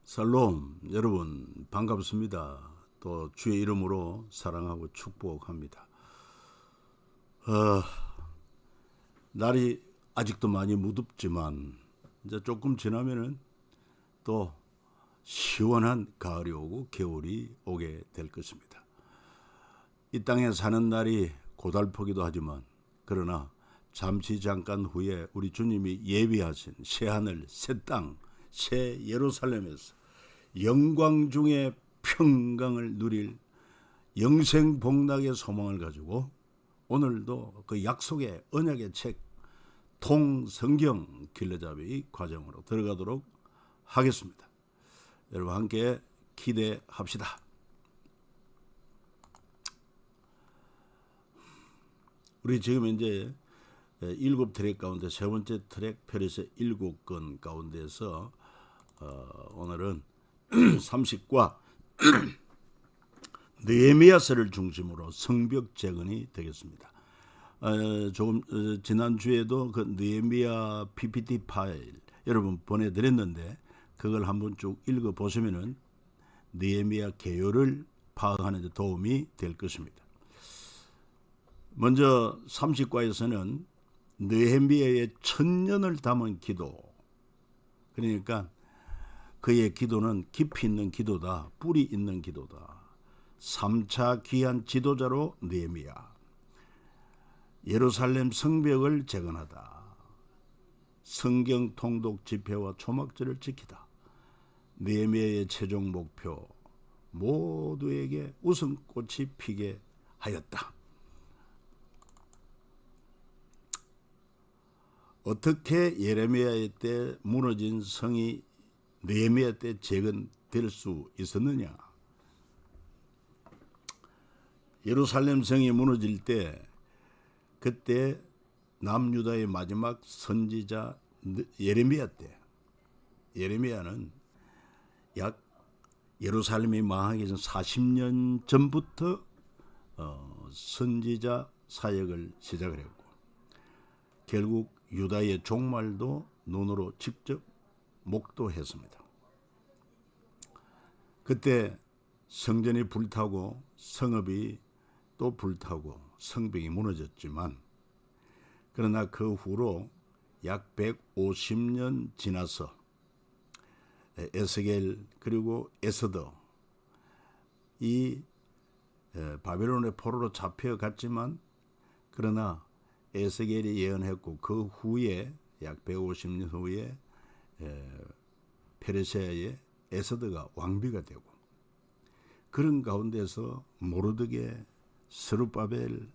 살롬, 여러분 반갑습니다. 또 주의 이름으로 사랑하고 축복합니다. 날이 아직도 많이 무덥지만 이제 조금 지나면은 또 시원한 가을이 오고 겨울이 오게 될 것입니다. 이 땅에 사는 날이 고달프기도 하지만 그러나 잠시 잠깐 후에 우리 주님이 예비하신 새 하늘, 새 땅, 새 예루살렘에서 영광 중에 평강을 누릴 영생 복락의 소망을 가지고 오늘도 그 약속의 언약의 책 통성경 길러잡이 과정으로 들어가도록 하겠습니다. 여러분 함께 기대합시다. 우리 지금 이제 7트랙 가운데 세 번째 트랙 페르세 7권 가운데서 오늘은 30과 느헤미야서를 중심으로 성벽 재건이 되겠습니다. 조금 지난주에도 그 느헤미야 PPT 파일 여러분 보내드렸는데 그걸 한번 쭉 읽어보시면은 느헤미야 개요를 파악하는 데 도움이 될 것입니다. 먼저 30과에서는 느헤미야의 천년을 담은 기도, 그러니까 그의 기도는 깊이 있는 기도다, 뿌리 있는 기도다. 3차 귀한 지도자로 느헤미야. 예루살렘 성벽을 재건하다. 성경 통독 집회와 초막절을 지키다. 느헤미야의 최종 목표, 모두에게 웃음꽃이 피게 하였다. 어떻게 예레미야의 때 무너진 성이 느헤미야 때 재건될 수 있었느냐? 예루살렘 성이 무너질 때 그때 남유다의 마지막 선지자 예레미야 때, 예레미야는 약 예루살렘이 망하기 전 40년 전부터 선지자 사역을 시작을 했고 결국 유다의 종말도 눈으로 직접 목도했습니다. 그때 성전이 불타고 성읍이 또 불타고 성벽이 무너졌지만 그러나 그 후로 약 150년 지나서 에스겔 그리고 에스더 이 바벨론의 포로로 잡혀갔지만 그러나 에스겔이 예언했고 그 후에 약 150년 후에 페르시아의 에스더가 왕비가 되고 그런 가운데서 모르드게, 스룹바벨,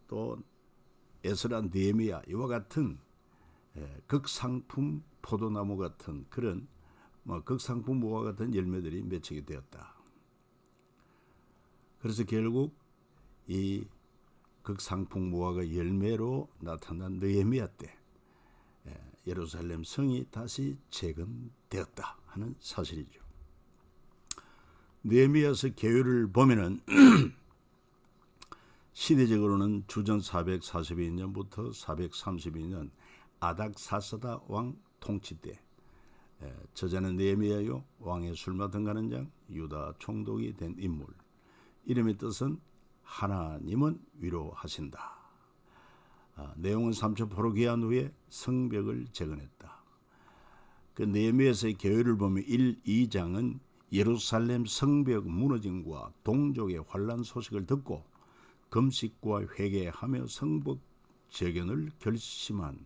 또 에스라, 느헤미야 이와 같은 극상품 포도나무 같은 그런 극상품 무화 같은 열매들이 맺히게 되었다. 그래서 결국 이 극상품 무화과 열매로 나타난 느헤미야 때 예루살렘 성이 다시 재건되었다 하는 사실이죠. 느헤미야서 개요를 보면은 시대적으로는 주전 442년부터 432년 아닥사스다 왕 통치 때 저자는 느헤미야요 왕의 술 맡은 가는 장 유다 총독이 된 인물. 이름의 뜻은 하나님은 위로하신다. 내용은 3천 포로 귀환 후에 성벽을 재건했다. 그 느헤미야서의 개요를 보면 1, 2장은 예루살렘 성벽 무너짐과 동족의 환란 소식을 듣고 금식과 회개하며 성벽 재건을 결심한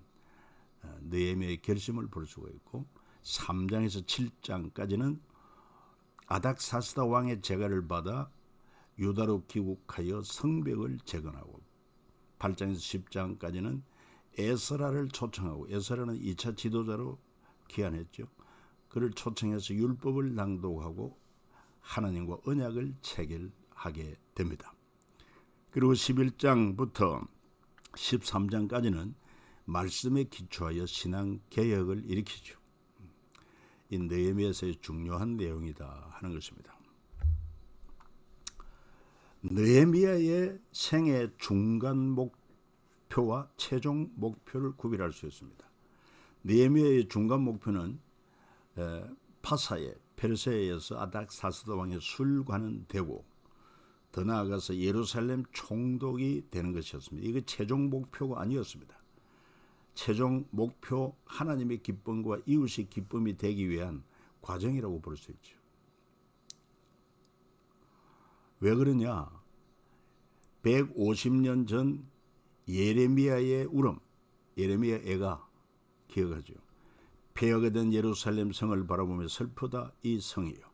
느헤미야의 결심을 볼 수가 있고 3장에서 7장까지는 아닥사스다 왕의 제가를 받아 유다로 귀국하여 성벽을 재건하고 8장에서 10장까지는 에스라를 초청하고 에스라는 2차 지도자로 기한했죠. 그를 초청해서 율법을 낭독하고 하나님과 언약을 체결하게 됩니다. 그리고 11장부터 13장까지는 말씀에 기초하여 신앙 개혁을 일으키죠. 이 느헤미야서의 중요한 내용이다 하는 것입니다. 느헤미야의 생애 중간 목표와 최종 목표를 구별할 수 있습니다. 느헤미야의 중간 목표는 하사에 페르시아에서 아닥사스다 왕의 술관은 되고 더 나아가서 예루살렘 총독이 되는 것이었습니다. 이거 최종 목표가 아니었습니다. 최종 목표 하나님의 기쁨과 이웃의 기쁨이 되기 위한 과정이라고 볼 수 있죠. 왜 그러냐? 150년 전 예레미야의 울음, 예레미야 애가 기억하죠. 폐허가 된 예루살렘 성을 바라보며 슬프다 이 성이요.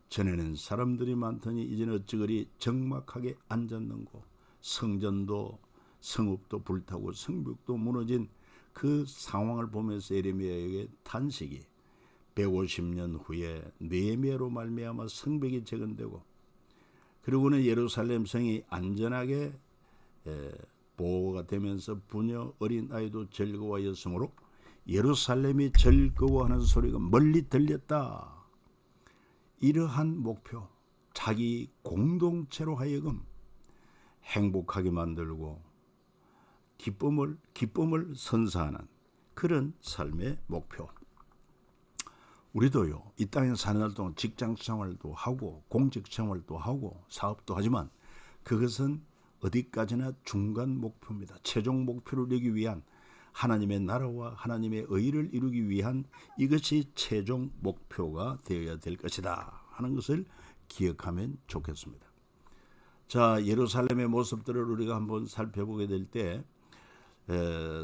전에는 사람들이 많더니 이제는 어찌 그리 적막하게 앉았는고. 성전도 성읍도 불타고 성벽도 무너진 그 상황을 보면서 예레미야에게 탄식이 150년 후에 느헤미야로 말미암아 성벽이 재건되고 그리고는 예루살렘 성이 안전하게 보호가 되면서 부녀 어린 아이도 즐거워하였으므로 예루살렘이 즐거워하는 소리가 멀리 들렸다. 이러한 목표, 자기 공동체로 하여금 행복하게 만들고 기쁨을 선사하는 그런 삶의 목표. 우리도요, 이 땅에 사는 날 동안 직장 생활도 하고 공직 생활도 하고 사업도 하지만 그것은 어디까지나 중간 목표입니다. 최종 목표를 이루기 위한 하나님의 나라와 하나님의 의를 이루기 위한 이것이 최종 목표가 되어야 될 것이다 하는 것을 기억하면 좋겠습니다. 자, 예루살렘의 모습들을 우리가 한번 살펴보게 될 때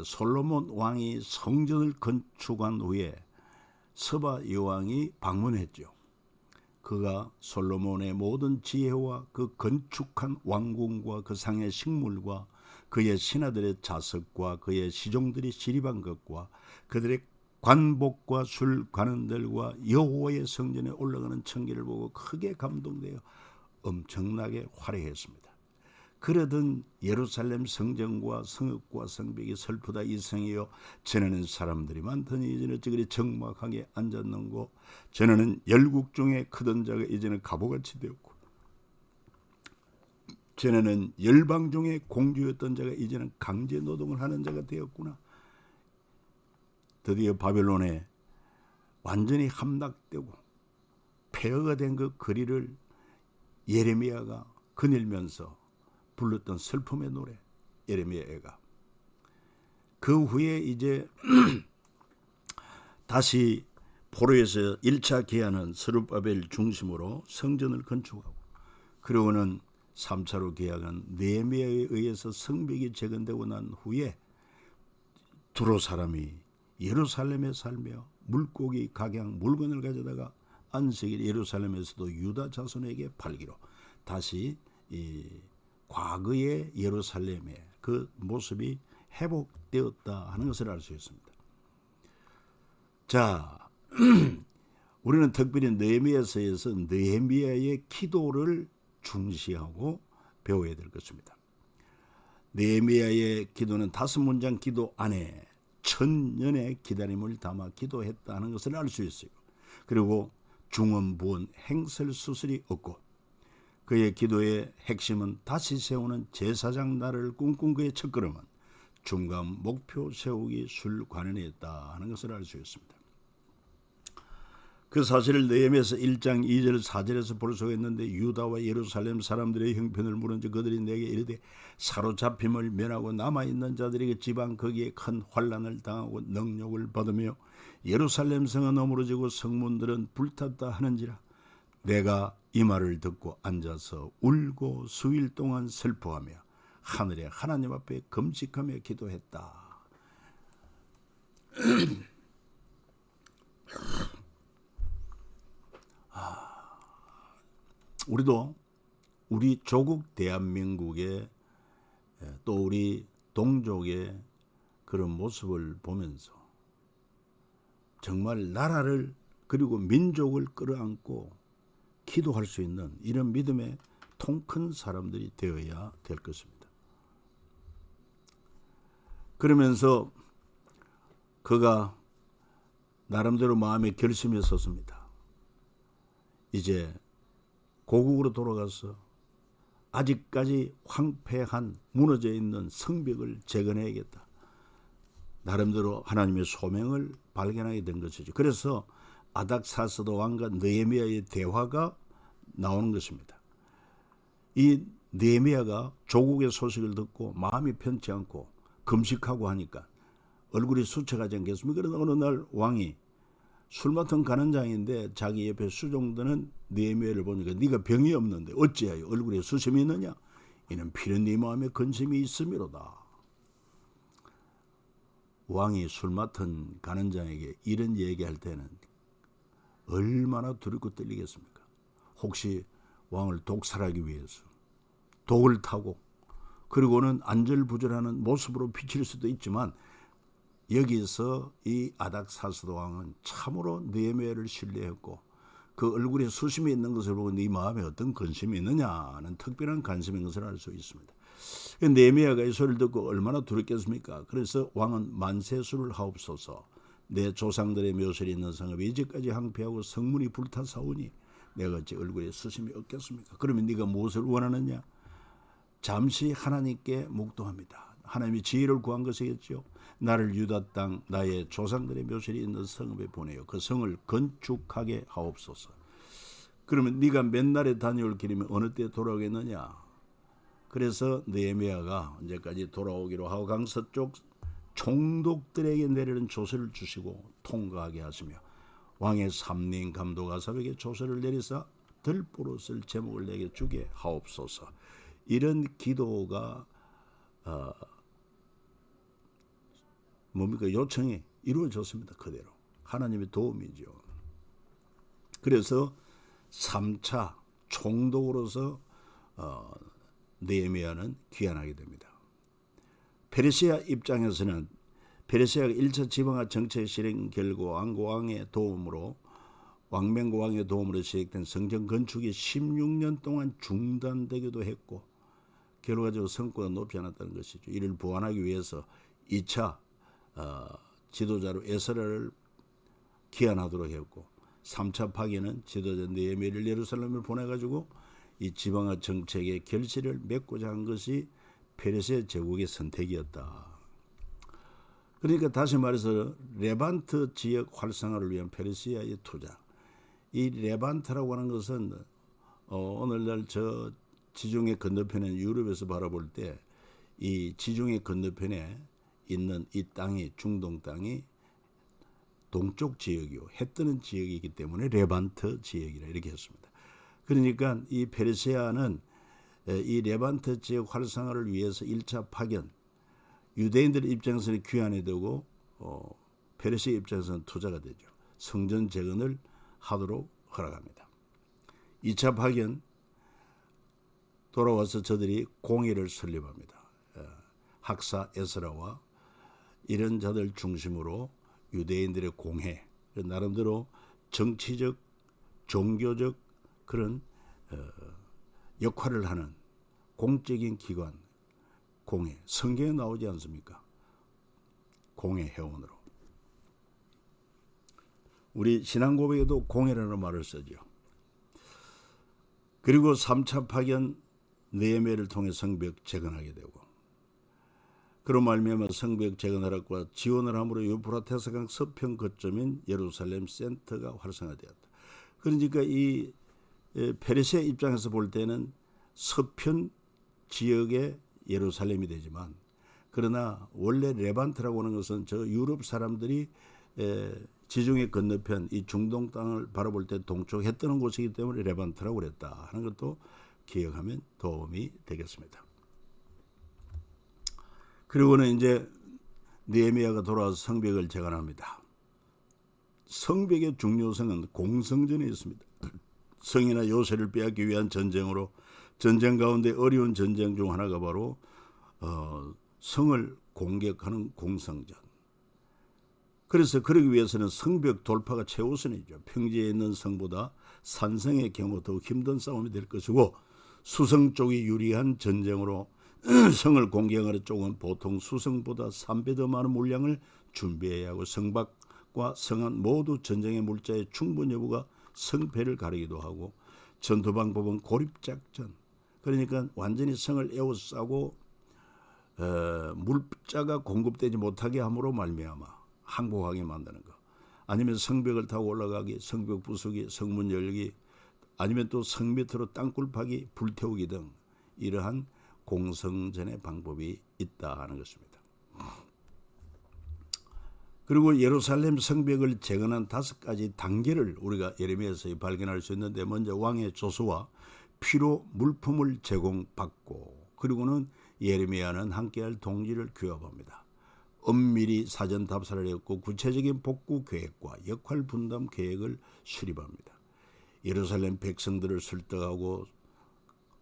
솔로몬 왕이 성전을 건축한 후에 스바 여왕이 방문했죠. 그가 솔로몬의 모든 지혜와 그 건축한 왕궁과 그 상의 식물과 그의 신하들의 자석과 그의 시종들이 시립한 것과 그들의 관복과 술관원들과 여호와의 성전에 올라가는 청기를 보고 크게 감동되어 엄청나게 화려했습니다. 그러던 예루살렘 성전과 성읍과 성벽이 슬프다 이 성이여. 전에는 사람들이 많더니 이제는 어찌 그리 적막하게 앉았는고. 전에는 열국 중에 크던 자가 이제는 갑오같이 되었고 전에는 열방 중에 공주였던 자가 이제는 강제 노동을 하는 자가 되었구나. 드디어 바벨론에 완전히 함락되고 폐허가 된 그 거리를 예레미야가 거닐면서 불렀던 슬픔의 노래, 예레미야가. 그 후에 이제 다시 포로에서 1차 개하는 스룹바벨 중심으로 성전을 건축하고 그리고는 3차로 개혁한 느헤미야에 의해서 성벽이 재건되고 난 후에 두로 사람이 예루살렘에 살며 물고기 각양 물건을 가져다가 안식일 예루살렘에서도 유다 자손에게 팔기로 다시 이 과거의 예루살렘의 그 모습이 회복되었다 하는 것을 알 수 있습니다. 자, 우리는 특별히 느헤미야서에서 느헤미야의 기도를 중시하고 배워야 될 것입니다. 느헤미야의 기도는 5문장 기도 안에 1000년의 기다림을 담아 기도했다는 것을 알 수 있어요. 그리고 중언부언 행설수설이 없고 그의 기도의 핵심은 다시 세우는 제사장 나라를 꿈꾼 그의 첫걸음은 중간 목표 세우기 술관원이었다 하는 것을 알 수 있습니다. 그 사실을 느헤미야서 1장 2절 4절에서 볼 수가 있는데 유다와 예루살렘 사람들의 형편을 물은즉 그들이 내게 이르되 사로잡힘을 면하고 남아있는 자들에게 지방 거기에 큰 환난을 당하고 능욕을 받으며 예루살렘 성은 어무러지고 성문들은 불탔다 하는지라. 내가 이 말을 듣고 앉아서 울고 수일 동안 슬퍼하며 하늘의 하나님 앞에 금식하며 기도했다. 우리도 우리 조국 대한민국의 또 우리 동족의 그런 모습을 보면서 정말 나라를 그리고 민족을 끌어안고 기도할 수 있는 이런 믿음의 통큰 사람들이 되어야 될 것입니다. 그러면서 그가 나름대로 마음에 결심이 섰습니다. 이제 고국으로 돌아가서 아직까지 황폐한 무너져 있는 성벽을 재건해야겠다. 나름대로 하나님의 소명을 발견하게 된 것이죠. 그래서 아닥사스다 왕과 느헤미야의 대화가 나오는 것입니다. 이 느헤미야가 조국의 소식을 듣고 마음이 편치 않고 금식하고 하니까 얼굴이 수척하지 않겠습니까? 그러나 어느 날 왕이 술 맡은 간원장인데 자기 옆에 수종드는 느헤미야를 보니까 네가 병이 없는데 어찌하여 얼굴에 수심이 있느냐? 이는 필연 네 마음에 근심이 있음이로다. 왕이 술 맡은 간원장에게 이런 얘기할 때는 얼마나 두렵고 떨리겠습니까? 혹시 왕을 독살하기 위해서 독을 타고 그리고는 안절부절하는 모습으로 비칠 수도 있지만 여기서 이 아닥사스다 왕은 참으로 느헤미야를 신뢰했고 그 얼굴에 수심이 있는 것을 보고 네 마음에 어떤 근심이 있느냐는 특별한 관심인 것을 알 수 있습니다. 느헤미야가 이 소리를 듣고 얼마나 두렵겠습니까? 그래서 왕은 만세수를 하옵소서. 내 조상들의 묘실이 있는 성읍에 이제까지 항폐하고 성문이 불타사오니 내가 어찌 얼굴에 수심이 없겠습니까? 그러면 네가 무엇을 원하느냐? 잠시 하나님께 묵도합니다. 하나님이 지혜를 구한 것이겠죠. 나를 유다 땅 나의 조상들의 묘실이 있는 성읍에 보내어 그 성을 건축하게 하옵소서. 그러면 네가 맨날에 다녀올 길이면 어느 때 돌아오겠느냐? 그래서 느헤미야가 언제까지 돌아오기로 하고 강서쪽 총독들에게 내리는 조서를 주시고 통과하게 하시며 왕의 삼린 감독 아삽에게 조서를 내리사 들보로 쓸 제목을 내게 주게 하옵소서. 이런 기도가 뭡니까? 요청이 이루어졌습니다. 그대로 하나님의 도움이죠. 그래서 3차 총독으로서 느헤미야는 귀환하게 됩니다. 페르시아 입장에서는 페르시아가 1차 지방화 정책 실행 결과 왕고왕의 도움으로 왕명고왕의 도움으로 시작된 성전 건축이 16년 동안 중단되기도 했고 결과적으로 성과가 높지 않았다는 것이죠. 이를 보완하기 위해서 2차 지도자로 에스라를 기한하도록 했고 3차 파기는 지도자 느헤미야를 예루살렘을 보내가지고 이 지방화 정책의 결실을 맺고자 한 것이 페르시아 제국의 선택이었다. 그러니까 다시 말해서 레반트 지역 활성화를 위한 페르시아의 투자. 이 레반트라고 하는 것은 오늘날 저 지중해 건너편에 유럽에서 바라볼 때 이 지중해 건너편에 있는 이 땅이 중동 땅이 동쪽 지역이요 해 뜨는 지역이기 때문에 레반트 지역이라 이렇게 했습니다. 그러니까 이 페르시아는 이 레반트 지역 활성화를 위해서 1차 파견 유대인들 입장에서는 귀환이 되고 페르시아 입장에서는 투자가 되죠. 성전 재건을 하도록 허락합니다. 2차 파견 돌아와서 저들이 공회를 설립합니다. 학사 에스라와 이런 자들 중심으로 유대인들의 공회, 나름대로 정치적, 종교적 그런 역할을 하는 공적인 기관, 공회, 성경에 나오지 않습니까? 공회 회원으로. 우리 신앙고백에도 공회라는 말을 쓰죠. 그리고 3차 파견 느헤미야를 통해 성벽 재건하게 되고 그로 말미암아 성벽 재건하락과 지원을 함으로 유프라테스강 서편 거점인 예루살렘 센터가 활성화되었다. 그러니까 이 페르시아 입장에서 볼 때는 서편 지역의 예루살렘이 되지만 그러나 원래 레반트라고 하는 것은 저 유럽 사람들이 지중해 건너편 이 중동 땅을 바라볼 때 동쪽 해 뜨는 곳이기 때문에 레반트라고 그랬다 하는 것도 기억하면 도움이 되겠습니다. 그리고는 이제 느헤미야가 돌아와서 성벽을 재건합니다. 성벽의 중요성은 공성전에 있습니다. 성이나 요새를 빼앗기 위한 전쟁으로 전쟁 가운데 어려운 전쟁 중 하나가 바로 성을 공격하는 공성전. 그래서 그러기 위해서는 성벽 돌파가 최우선이죠. 평지에 있는 성보다 산성의 경우 더욱 힘든 싸움이 될 것이고 수성 쪽이 유리한 전쟁으로 성을 공격하는 쪽은 보통 수성보다 3배 더 많은 물량을 준비해야 하고 성밖과 성안 모두 전쟁의 물자의 충분 여부가 성패를 가리기도 하고 전투 방법은 고립작전. 그러니까 완전히 성을 에워싸고 물자가 공급되지 못하게 함으로 말미암아 항복하게 만드는 것. 아니면 성벽을 타고 올라가기, 성벽 부수기, 성문 열기, 아니면 또 성 밑으로 땅굴 파기, 불태우기 등 이러한 공성전의 방법이 있다 하는 것입니다. 그리고 예루살렘 성벽을 재건한 5가지 단계를 우리가 예레미야에서 발견할 수 있는데, 먼저 왕의 조서와 피로 물품을 제공받고, 그리고는 예레미야는 함께할 동지를 규합합니다. 엄밀히 사전 답사를 했고 구체적인 복구 계획과 역할 분담 계획을 수립합니다. 예루살렘 백성들을 설득하고,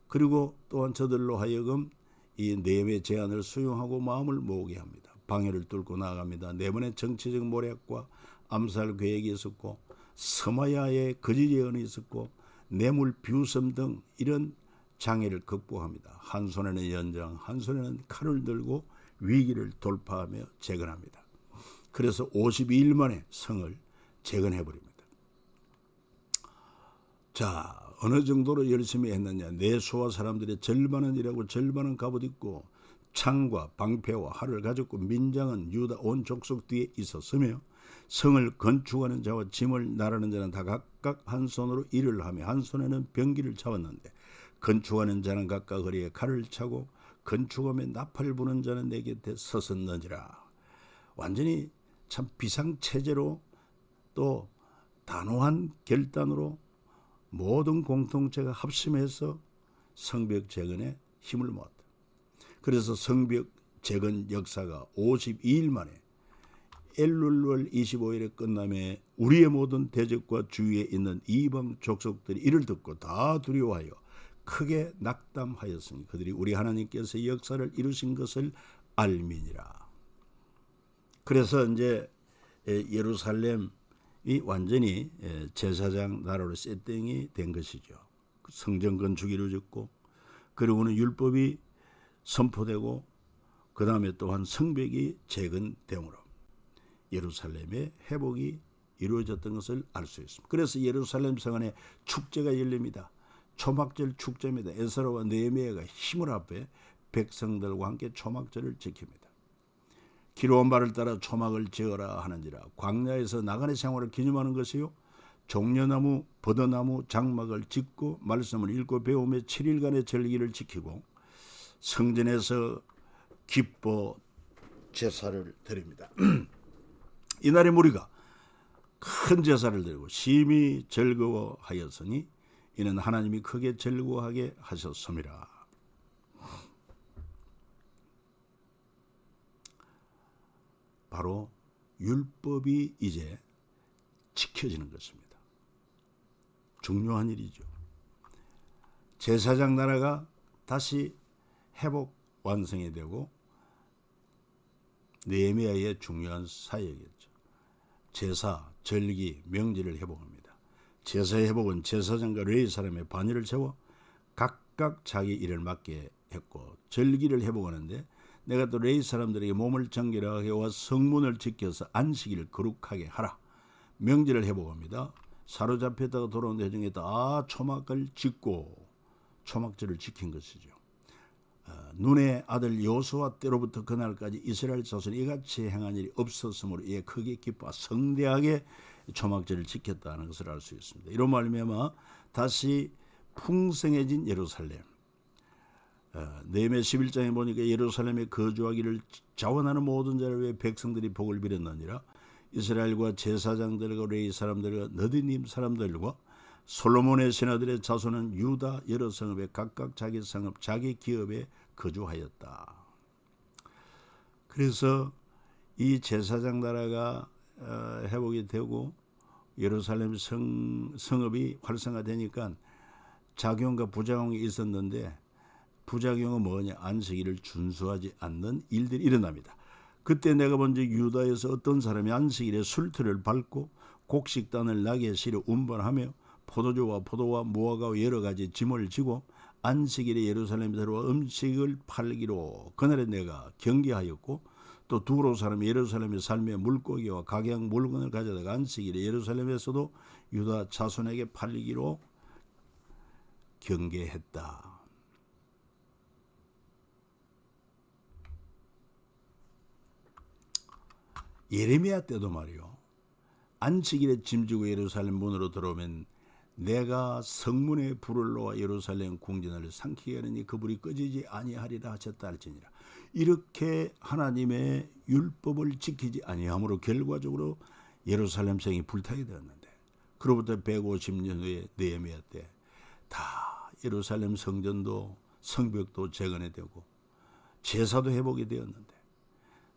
그리고 또한 저들로 하여금 이 네헤미야 제안을 수용하고 마음을 모으게 합니다. 방해를 뚫고 나아갑니다. 네 번의 정치적 모략과 암살 계획이 있었고, 서마야의 거짓 예언이 있었고, 뇌물 비웃음 등 이런 장애를 극복합니다. 한 손에는 연장, 한 손에는 칼을 들고 위기를 돌파하며 재건합니다. 그래서 52일 만에 성을 재건해버립니다. 자, 어느 정도로 열심히 했느냐. 내수와 사람들의 절반은 일하고 절반은 갑옷 입고 창과 방패와 활을 가졌고, 민장은 유다 온 족속 뒤에 있었으며, 성을 건축하는 자와 짐을 나르는 자는 다 각각 한 손으로 일을 하며 한 손에는 병기를 잡았는데, 건축하는 자는 각각 허리에 칼을 차고 건축하며 나팔을 부는 자는 내 곁에 섰었느니라. 완전히 참 비상체제로 또 단호한 결단으로 모든 공동체가 합심해서 성벽 재건에 힘을 모았다. 그래서 성벽 재건 역사가 52일 만에 엘룰월 25일에 끝남에 우리의 모든 대적과 주위에 있는 이방 족속들이 이를 듣고 다 두려워하여 크게 낙담하였으니 그들이 우리 하나님께서 역사를 이루신 것을 알미니라. 그래서 이제 예루살렘이 완전히 제사장 나라로 세팅이 된 것이죠. 성전 건축이 이루어졌고, 그리고는 율법이 선포되고, 그 다음에 또한 성벽이 재건됨으로 예루살렘의 회복이 이루어졌던 것을 알 수 있습니다. 그래서 예루살렘 성 안에 축제가 열립니다. 초막절 축제입니다. 에스라와 느헤미야가 힘을 합해 백성들과 함께 초막절을 지킵니다. 기록한 바를 따라 초막을 지어라 하는지라. 광야에서 나그네 생활을 기념하는 것이요, 종려나무, 버드나무 장막을 짓고 말씀을 읽고 배우며 7일간의 절기를 지키고 성전에서 기뻐 제사를 드립니다. 이날에 무리가 큰 제사를 드리고 심히 즐거워하였으니 이는 하나님이 크게 즐거워하게 하셨음이라. 바로 율법이 이제 지켜지는 것입니다. 중요한 일이죠. 제사장 나라가 다시 회복 완성이 되고, 느헤미야의 중요한 사역이었죠. 제사, 절기, 명절을 회복합니다. 제사의 회복은 제사장과 레위 사람의 반열을 세워 각각 자기 일을 맡게 했고, 절기를 회복하는데 내가 또 레위 사람들에게 몸을 정결하게 와 성문을 지켜서 안식일을 거룩하게 하라. 명절을 회복합니다. 사로잡혔다가 돌아온 대중에 다 초막을 짓고 초막절을 지킨 것이죠. 눈의 아들 여호수아 때로부터 그날까지 이스라엘 자손이 이같이 행한 일이 없었으므로 이에 크게 기뻐 성대하게 초막절을 지켰다는 것을 알 수 있습니다. 이런 말미암아 다시 풍성해진 예루살렘. 느헤미야 11장에 보니까 예루살렘에 거주하기를 자원하는 모든 자를 위해 백성들이 복을 빌었느니라. 이스라엘과 제사장들과 레위 사람들과 너디님 사람들과 솔로몬의 신하들의 자손은 유다 여러 성읍에 각각 자기 성읍 자기 기업에 거주하였다. 그래서 이 제사장 나라가 회복이 되고 예루살렘 성읍이 활성화되니까 작용과 부작용이 있었는데, 부작용은 뭐냐? 안식일을 준수하지 않는 일들이 일어납니다. 그때 내가 먼저 유다에서 어떤 사람이 안식일에 술틀을 밟고 곡식단을 나귀에 실어 운반하며 포도주와 포도와 무화과와 여러 가지 짐을 지고 안식일에 예루살렘에 들어와 음식을 팔기로 그날에 내가 경계하였고, 또 두로 사람이 예루살렘에 살며 물고기와 각양 물건을 가져다가 안식일에 예루살렘에서도 유다 자손에게 팔기로 경계했다. 예레미야 때도 말이요, 안식일에 짐지고 예루살렘 문으로 들어오면 내가 성문에 불을 놓아 예루살렘 궁전을 삼키게 하느니 그 불이 꺼지지 아니하리라 하셨다 할지니라. 이렇게 하나님의 율법을 지키지 아니함으로 결과적으로 예루살렘 성이 불타게 되었는데, 그로부터 150년 후에 느헤미야 때 다 예루살렘 성전도 성벽도 재건해되고 제사도 회복이 되었는데,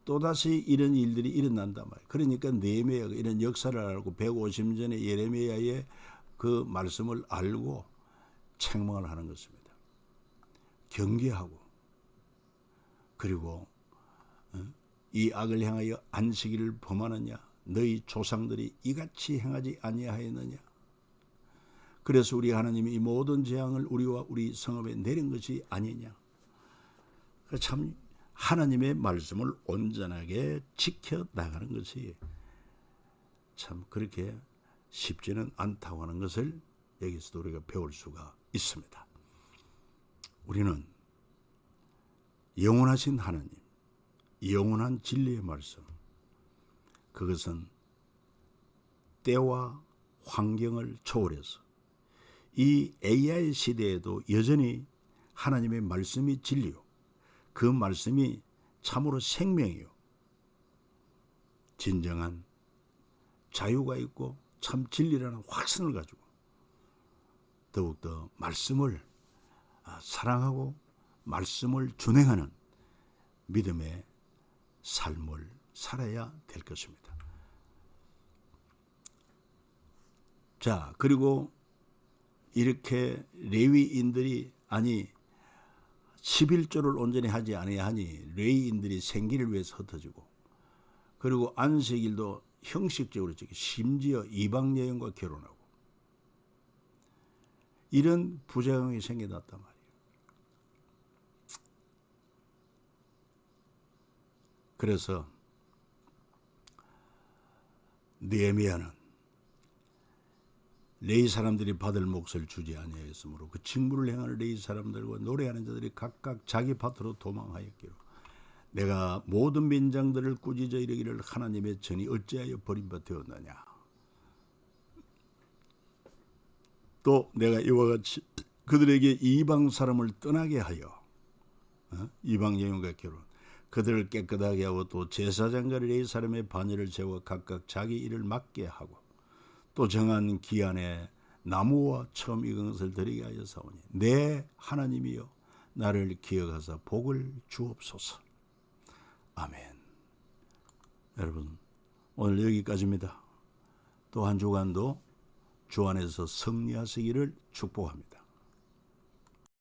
또다시 이런 일들이 일어난단 말이에요. 그러니까 느헤미야가 이런 역사를 알고 150년 전에 예레미야의 그 말씀을 알고 책망을 하는 것입니다. 경계하고, 그리고 이 악을 향하여 안식일을 범하느냐, 너희 조상들이 이같이 행하지 아니하였느냐. 그래서 우리 하나님이 이 모든 재앙을 우리와 우리 성읍에 내린 것이 아니냐. 참 하나님의 말씀을 온전하게 지켜나가는 것이 참 그렇게 쉽지는 않다고 하는 것을 여기서도 우리가 배울 수가 있습니다. 우리는 영원하신 하나님, 영원한 진리의 말씀, 그것은 때와 환경을 초월해서 이 AI 시대에도 여전히 하나님의 말씀이 진리요, 그 말씀이 참으로 생명이요, 진정한 자유가 있고 참 진리라는 확신을 가지고 더욱더 말씀을 사랑하고 말씀을 준행하는 믿음의 삶을 살아야 될 것입니다. 자, 그리고 이렇게 레위인들이 11조를 온전히 하지 아니하니 레위인들이 생기를 위해서 흩어지고, 그리고 안식일도 형식적으로 지키고 심지어 이방 여인과 결혼하고, 이런 부작용이 생겨났단 말이에요. 그래서 느헤미야는 레위 사람들이 받을 몫을 주지 아니하였으므로 그 직무를 행하는 레위 사람들과 노래하는 자들이 각각 자기 밭으로 도망하였기로 내가 모든 민장들을 꾸짖어 이르기를 하나님의 전이 어찌하여 버림받되었느냐. 또 내가 이와 같이 그들에게 이방 사람을 떠나게 하여 이방 여인과 결혼, 그들을 깨끗하게 하고 또 제사장과 레위 사람의 반열을 세워 각각 자기 일을 맡게 하고 또 정한 기한에 나무와 처음 익은 것을 드리게 하여 사오니 내 하나님이여 나를 기억하사 복을 주옵소서. 아멘. 여러분, 오늘 여기까지입니다. 또 한 주간도 주 안에서 승리하시기를 축복합니다.